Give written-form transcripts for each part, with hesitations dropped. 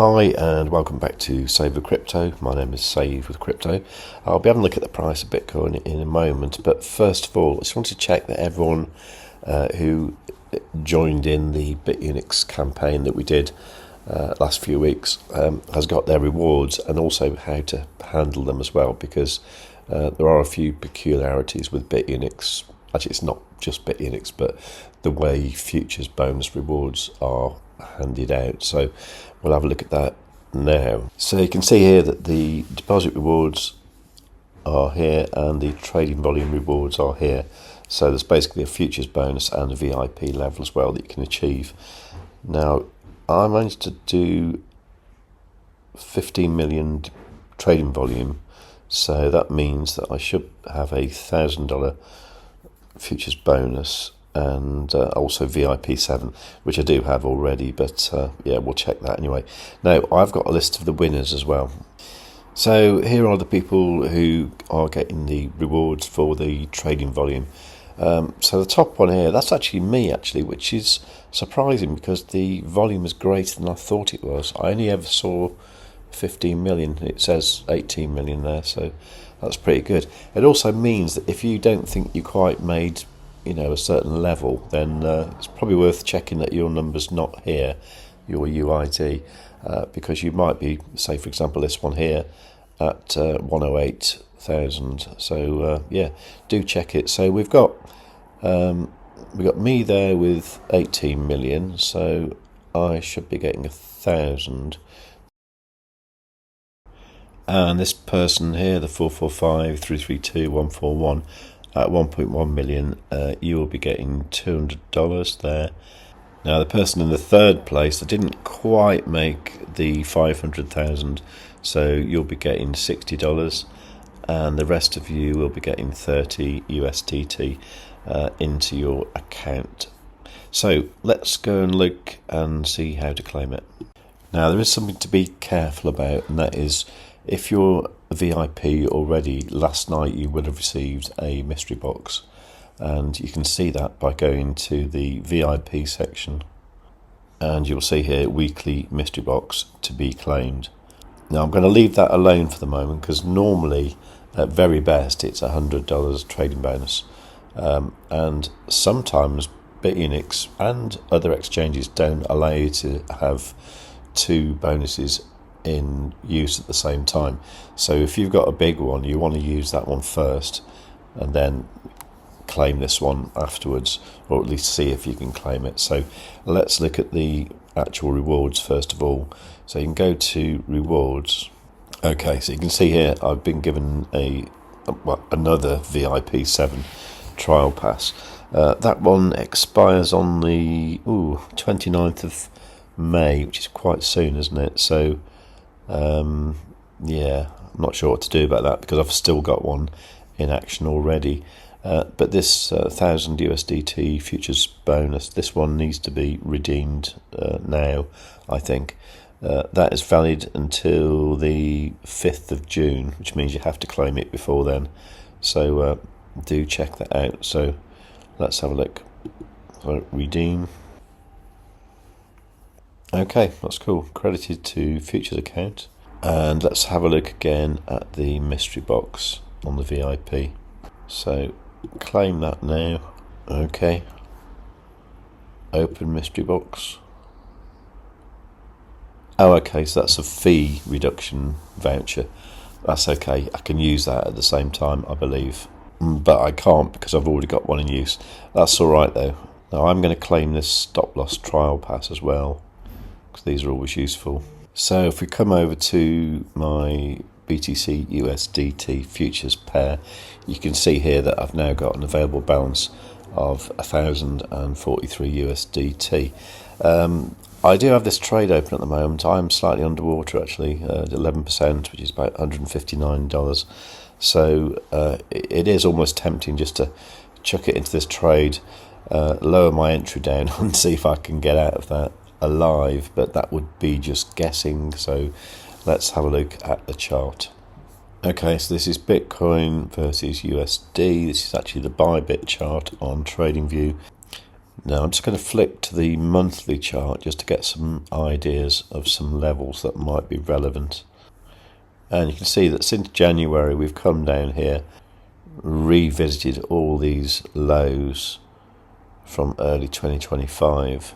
Hi and welcome back to Save with Crypto. My name is Save with Crypto. I'll be having a look at the price of Bitcoin in a moment, but first of all, I just want to check that everyone who joined in the Bitunix campaign that we did last few weeks has got their rewards, and also how to handle them as well, because there are a few peculiarities with Bitunix. Actually, it's not just Bitunix, but the way futures bonus rewards are handed out. So we'll have a look at that now. So you can see here that the deposit rewards are here and the trading volume rewards are here. So there's basically a futures bonus and a VIP level as well that you can achieve. Now, I managed to do 15 million trading volume, so that means that I should have a $1,000 futures bonus and also VIP 7, which I do have already, but yeah, we'll check that anyway. Now, I've got a list of the winners as well. So here are the people who are getting the rewards for the trading volume. So the top one here, that's actually me, which is surprising because the volume is greater than I thought it was. I only ever saw 15 million. It says 18 million there, so that's pretty good. It also means that if you don't think you quite made a certain level, then it's probably worth checking that your number's not here, your UID, because you might be, say for example this one here, at 108,000. So yeah, do check it. So we've got me there with 18 million, so I should be getting 1,000. And this person here, the 445-332-141, at 1.1 million, you will be getting $200 there. Now, the person in the third place, that didn't quite make the 500,000, so you'll be getting $60, and the rest of you will be getting 30 USDT into your account. So let's go and look and see how to claim it. Now, there is something to be careful about, and that is, if you're a VIP already, last night you would have received a mystery box, and you can see that by going to the VIP section, and you'll see here weekly mystery box to be claimed. Now, I'm going to leave that alone for the moment, because normally at very best it's $100 trading bonus, and sometimes Bitunix and other exchanges don't allow you to have two bonuses in use at the same time. So if you've got a big one, you want to use that one first and then claim this one afterwards, or at least see if you can claim it. So let's look at the actual rewards first of all. So you can go to rewards. Okay, so you can see here I've been given another VIP 7 trial pass. That one expires on the 29th of May, which is quite soon, isn't it? So yeah, I'm not sure what to do about that, because I've still got one in action already. But this 1,000 USDT futures bonus, this one needs to be redeemed now, I think. That is valid until the 5th of June, which means you have to claim it before then. So do check that out. So let's have a look. So redeem. Okay, that's cool. Credited to futures account. And let's have a look again at the mystery box on the VIP. So claim that now. Okay. Open mystery box. Oh, okay, so that's a fee reduction voucher. That's okay. I can use that at the same time, I believe. But I can't because I've already got one in use. That's alright though. Now I'm going to claim this stop loss trial pass as well, because these are always useful. So if we come over to my BTC USDT futures pair, you can see here that I've now got an available balance of 1,043 USDT. I do have this trade open at the moment. I'm slightly underwater actually, at 11%, which is about $159. So it is almost tempting just to chuck it into this trade, lower my entry down and see if I can get out of that alive, but that would be just guessing. So let's have a look at the chart. Okay, so this is Bitcoin versus USD. This is actually the ByBit chart on TradingView. Now I'm just going to flick to the monthly chart just to get some ideas of some levels that might be relevant. And you can see that since January we've come down here, revisited all these lows from early 2025,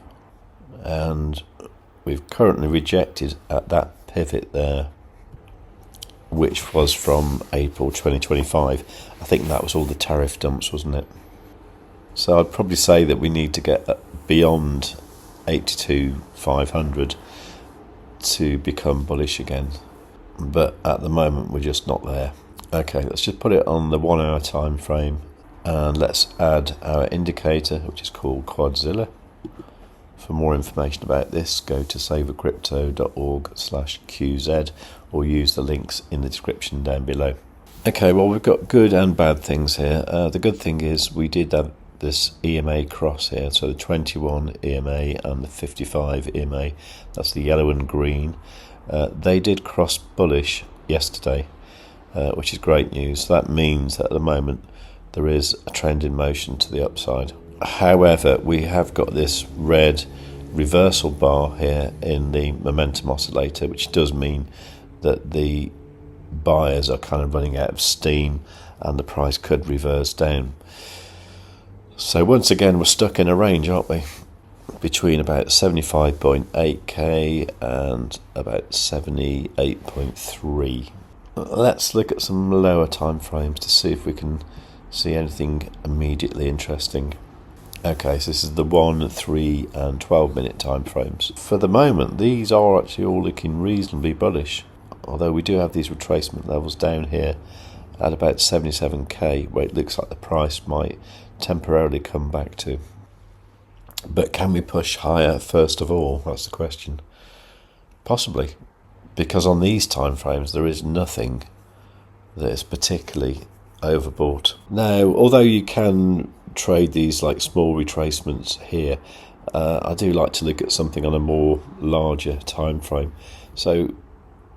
and we've currently rejected at that pivot there, which was from April 2025. I think that was all the tariff dumps, wasn't it? So I'd probably say that we need to get beyond 82,500 to become bullish again, but at the moment we're just not there. Okay, let's just put it on the 1 hour time frame, and let's add our indicator, which is called Quadzilla. For more information about this, go to savewithcrypto.org/QZ or use the links in the description down below. Okay, well, we've got good and bad things here. The good thing is we did have this EMA cross here, so the 21 EMA and the 55 EMA, that's the yellow and green. They did cross bullish yesterday, which is great news. That means that at the moment there is a trend in motion to the upside. However, we have got this red reversal bar here in the momentum oscillator, which does mean that the buyers are kind of running out of steam and the price could reverse down. So once again we're stuck in a range, aren't we, between about 75.8k and about 78.3. Let's look at some lower time frames to see if we can see anything immediately interesting. Okay, so this is the 1, 3 and 12 minute time frames. For the moment these are actually all looking reasonably bullish, although we do have these retracement levels down here at about 77k, where it looks like the price might temporarily come back to. But can we push higher first of all? That's the question. Possibly, because on these time frames there is nothing that is particularly overbought. Now, although you can trade these like small retracements here, I do like to look at something on a more larger time frame. So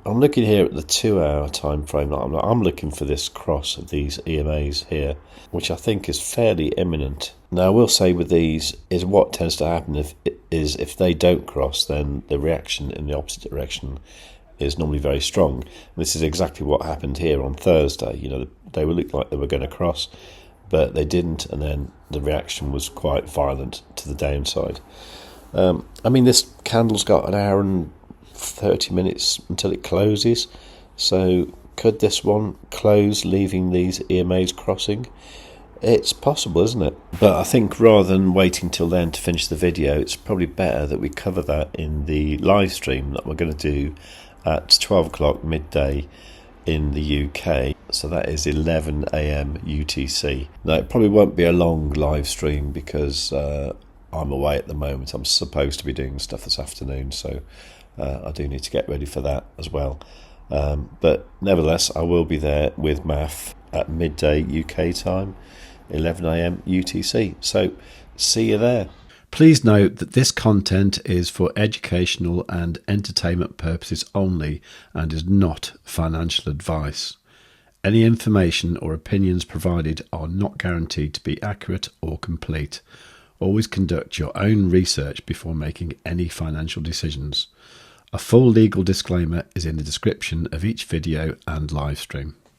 I'm looking here at the 2 hour time frame. I'm looking for this cross of these EMAs here, which I think is fairly imminent. Now I will say with these is what tends to happen if they don't cross, then the reaction in the opposite direction is normally very strong. This is exactly what happened here on Thursday. You know, they looked like they were going to cross, but they didn't, and then the reaction was quite violent to the downside. I mean, this candle's got an hour and 30 minutes until it closes, so could this one close leaving these EMAs crossing? It's possible, isn't it? But I think rather than waiting till then to finish the video, it's probably better that we cover that in the live stream that we're going to do at 12 o'clock midday in the UK, so that is 11 AM UTC. Now it probably won't be a long live stream because I'm away at the moment. I'm supposed to be doing stuff this afternoon, so I do need to get ready for that as well. But nevertheless, I will be there with maff at midday UK time, 11 AM UTC. So see you there. Please note that this content is for educational and entertainment purposes only and is not financial advice. Any information or opinions provided are not guaranteed to be accurate or complete. Always conduct your own research before making any financial decisions. A full legal disclaimer is in the description of each video and live stream.